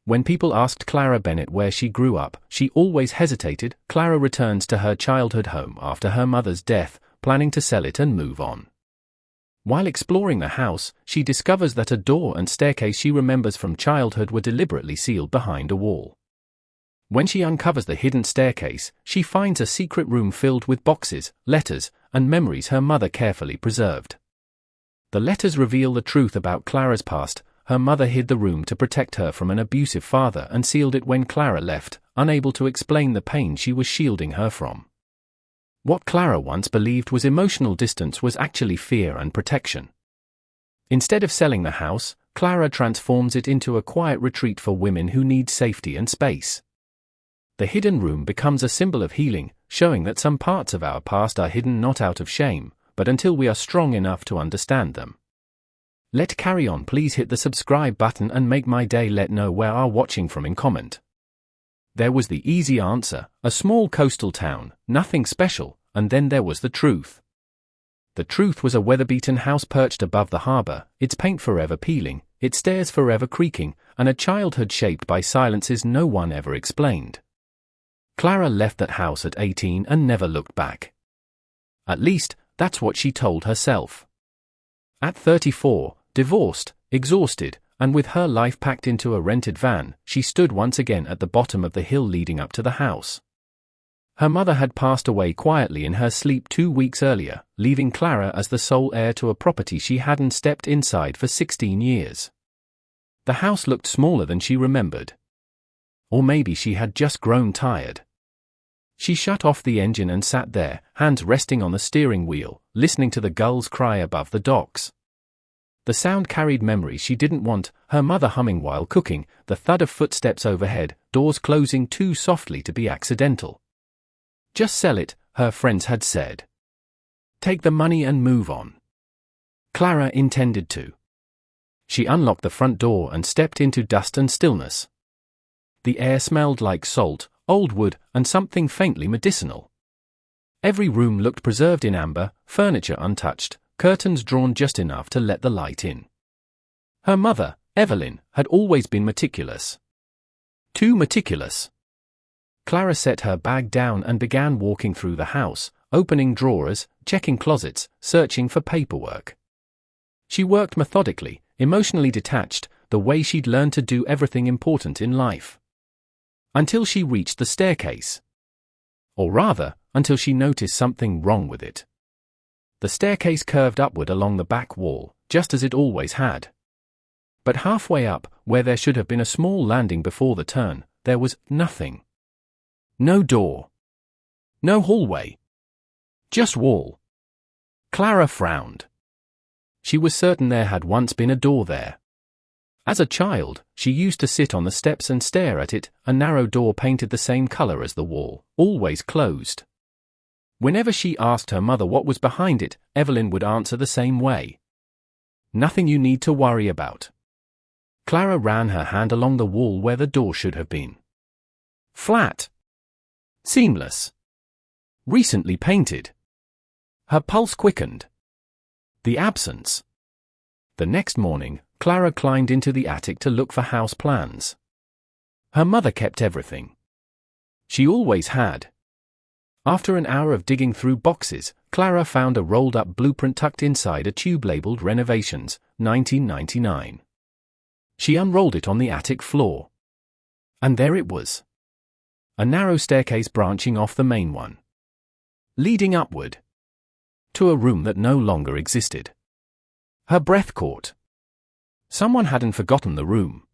When people asked Clara Bennett where she grew up, she always hesitated. Clara returns to her childhood home after her mother's death, planning to sell it and move on. While exploring the house, she discovers that a door and staircase she remembers from childhood were deliberately sealed behind a wall. When she uncovers the hidden staircase, she finds a secret room filled with boxes, letters, and memories her mother carefully preserved. The letters reveal the truth about Clara's past. Her mother hid the room to protect her from an abusive father and sealed it when Clara left, unable to explain the pain she was shielding her from. What Clara once believed was emotional distance was actually fear and protection. Instead of selling the house, Clara transforms it into a quiet retreat for women who need safety and space. The hidden room becomes a symbol of healing, showing that some parts of our past are hidden not out of shame, but until we are strong enough to understand them. Let's carry on. Please hit the subscribe button and make my day. Let know where are watching from in comment. There was the easy answer, a small coastal town, nothing special, and then there was the truth. The truth was a weather-beaten house perched above the harbor, its paint forever peeling, its stairs forever creaking, and a childhood shaped by silences no one ever explained. Clara left that house at 18 and never looked back. At least, that's what she told herself. At 34, divorced, exhausted, and with her life packed into a rented van, she stood once again at the bottom of the hill leading up to the house. Her mother had passed away quietly in her sleep 2 weeks earlier, leaving Clara as the sole heir to a property she hadn't stepped inside for 16 years. The house looked smaller than she remembered. Or maybe she had just grown tired. She shut off the engine and sat there, hands resting on the steering wheel, listening to the gulls cry above the docks. The sound carried memories she didn't want, her mother humming while cooking, the thud of footsteps overhead, doors closing too softly to be accidental. Just sell it, her friends had said. Take the money and move on. Clara intended to. She unlocked the front door and stepped into dust and stillness. The air smelled like salt, old wood, and something faintly medicinal. Every room looked preserved in amber, furniture untouched, curtains drawn just enough to let the light in. Her mother, Evelyn, had always been meticulous. Too meticulous. Clara set her bag down and began walking through the house, opening drawers, checking closets, searching for paperwork. She worked methodically, emotionally detached, the way she'd learned to do everything important in life. Until she reached the staircase. Or rather, until she noticed something wrong with it. The staircase curved upward along the back wall, just as it always had. But halfway up, where there should have been a small landing before the turn, there was nothing. No door. No hallway. Just wall. Clara frowned. She was certain there had once been a door there. As a child, she used to sit on the steps and stare at it, a narrow door painted the same color as the wall, always closed. Whenever she asked her mother what was behind it, Evelyn would answer the same way. Nothing you need to worry about. Clara ran her hand along the wall where the door should have been. Flat. Seamless. Recently painted. Her pulse quickened. The absence. The next morning, Clara climbed into the attic to look for house plans. Her mother kept everything. She always had. After an hour of digging through boxes, Clara found a rolled-up blueprint tucked inside a tube labeled Renovations, 1999. She unrolled it on the attic floor. And there it was. A narrow staircase branching off the main one. Leading upward. To a room that no longer existed. Her breath caught. Someone hadn't forgotten the room.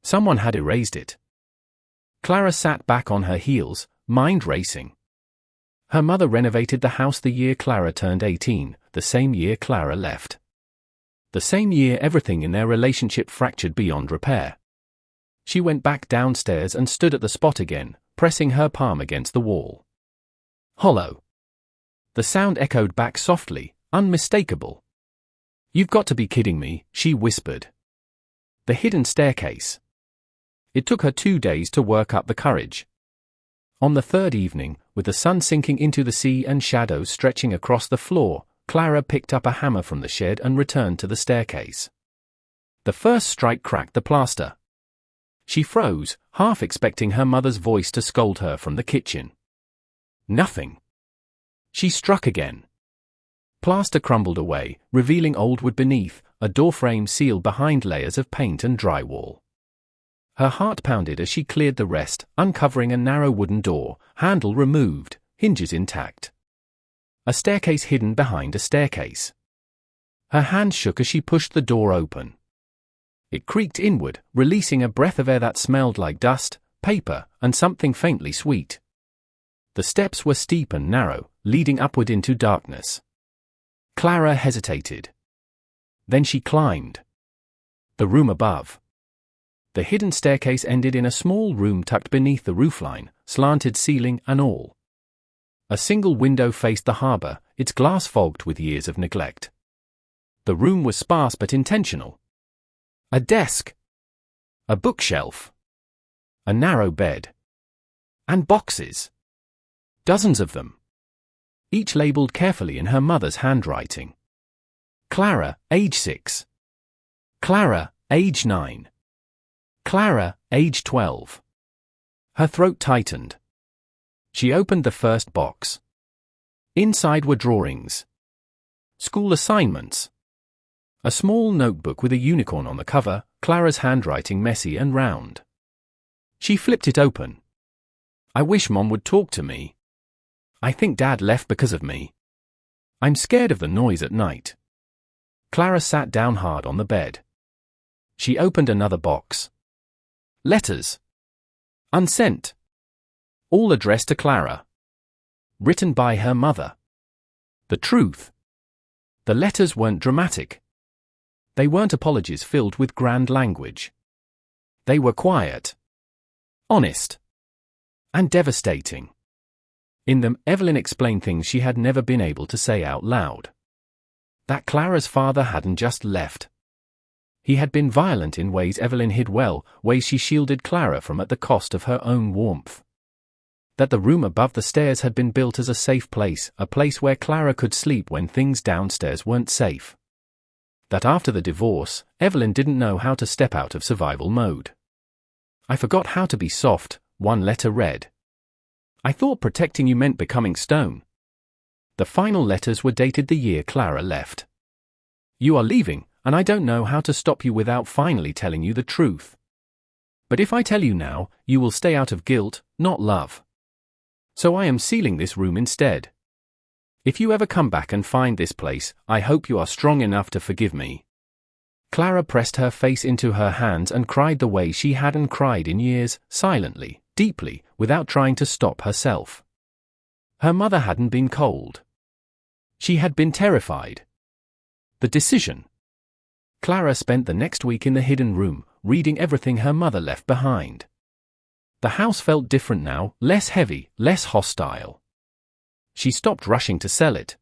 Someone had erased it. Clara sat back on her heels, mind racing. Her mother renovated the house the year Clara turned 18, the same year Clara left. The same year everything in their relationship fractured beyond repair. She went back downstairs and stood at the spot again, pressing her palm against the wall. Hollow. The sound echoed back softly, unmistakable. You've got to be kidding me, she whispered. The hidden staircase. It took her 2 days to work up the courage. On the third evening, with the sun sinking into the sea and shadows stretching across the floor, Clara picked up a hammer from the shed and returned to the staircase. The first strike cracked the plaster. She froze, half expecting her mother's voice to scold her from the kitchen. Nothing. She struck again. Plaster crumbled away, revealing old wood beneath, a doorframe sealed behind layers of paint and drywall. Her heart pounded as she cleared the rest, uncovering a narrow wooden door, handle removed, hinges intact. A staircase hidden behind a staircase. Her hand shook as she pushed the door open. It creaked inward, releasing a breath of air that smelled like dust, paper, and something faintly sweet. The steps were steep and narrow, leading upward into darkness. Clara hesitated. Then she climbed. The room above. The hidden staircase ended in a small room tucked beneath the roofline, slanted ceiling and all. A single window faced the harbor, its glass fogged with years of neglect. The room was sparse but intentional. A desk. A bookshelf. A narrow bed. And boxes. Dozens of them. Each labeled carefully in her mother's handwriting. Clara, age 6. Clara, age 9. Clara, age 12. Her throat tightened. She opened the first box. Inside were drawings. School assignments. A small notebook with a unicorn on the cover, Clara's handwriting messy and round. She flipped it open. I wish Mom would talk to me. I think Dad left because of me. I'm scared of the noise at night. Clara sat down hard on the bed. She opened another box. Letters. Unsent. All addressed to Clara. Written by her mother. The truth. The letters weren't dramatic. They weren't apologies filled with grand language. They were quiet. Honest. And devastating. In them, Evelyn explained things she had never been able to say out loud. That Clara's father hadn't just left. He had been violent in ways Evelyn hid well, ways she shielded Clara from at the cost of her own warmth. That the room above the stairs had been built as a safe place, a place where Clara could sleep when things downstairs weren't safe. That after the divorce, Evelyn didn't know how to step out of survival mode. I forgot how to be soft, one letter read. I thought protecting you meant becoming stone. The final letters were dated the year Clara left. You are leaving, and I don't know how to stop you without finally telling you the truth. But if I tell you now, you will stay out of guilt, not love. So I am sealing this room instead. If you ever come back and find this place, I hope you are strong enough to forgive me. Clara pressed her face into her hands and cried the way she hadn't cried in years, silently, deeply, without trying to stop herself. Her mother hadn't been cold. She had been terrified. The decision. Clara spent the next week in the hidden room, reading everything her mother left behind. The house felt different now, less heavy, less hostile. She stopped rushing to sell it.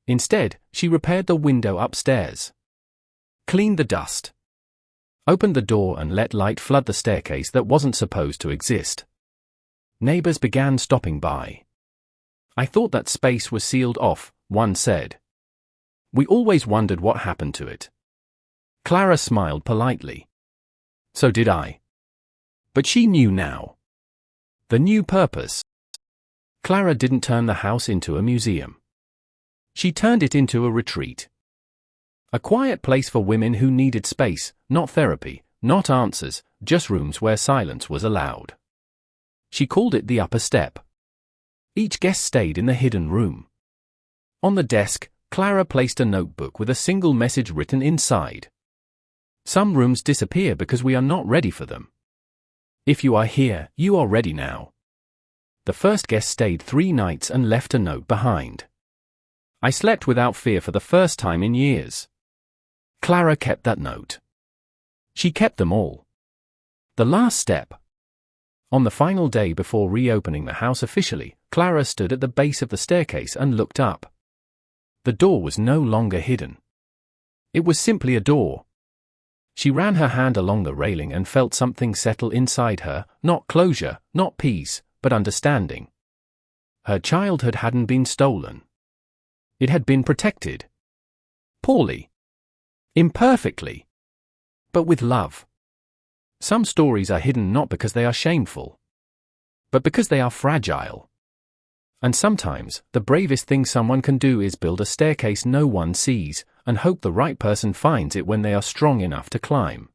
Instead, she repaired the window upstairs. Cleaned the dust. Opened the door and let light flood the staircase that wasn't supposed to exist. Neighbors began stopping by. I thought that space was sealed off, one said. We always wondered what happened to it. Clara smiled politely. So did I. But she knew now. The new purpose. Clara didn't turn the house into a museum. She turned it into a retreat. A quiet place for women who needed space, not therapy, not answers, just rooms where silence was allowed. She called it the upper step. Each guest stayed in the hidden room. On the desk, Clara placed a notebook with a single message written inside. Some rooms disappear because we are not ready for them. If you are here, you are ready now. The first guest stayed 3 nights and left a note behind. I slept without fear for the first time in years. Clara kept that note. She kept them all. The last step. On the final day before reopening the house officially, Clara stood at the base of the staircase and looked up. The door was no longer hidden. It was simply a door. She ran her hand along the railing and felt something settle inside her, not closure, not peace, but understanding. Her childhood hadn't been stolen. It had been protected. Poorly. Imperfectly. But with love. Some stories are hidden not because they are shameful, but because they are fragile. And sometimes, the bravest thing someone can do is build a staircase no one sees, and hope the right person finds it when they are strong enough to climb.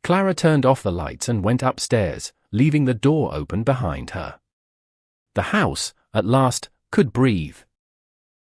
Clara turned off the lights and went upstairs, leaving the door open behind her. The house, at last, could breathe.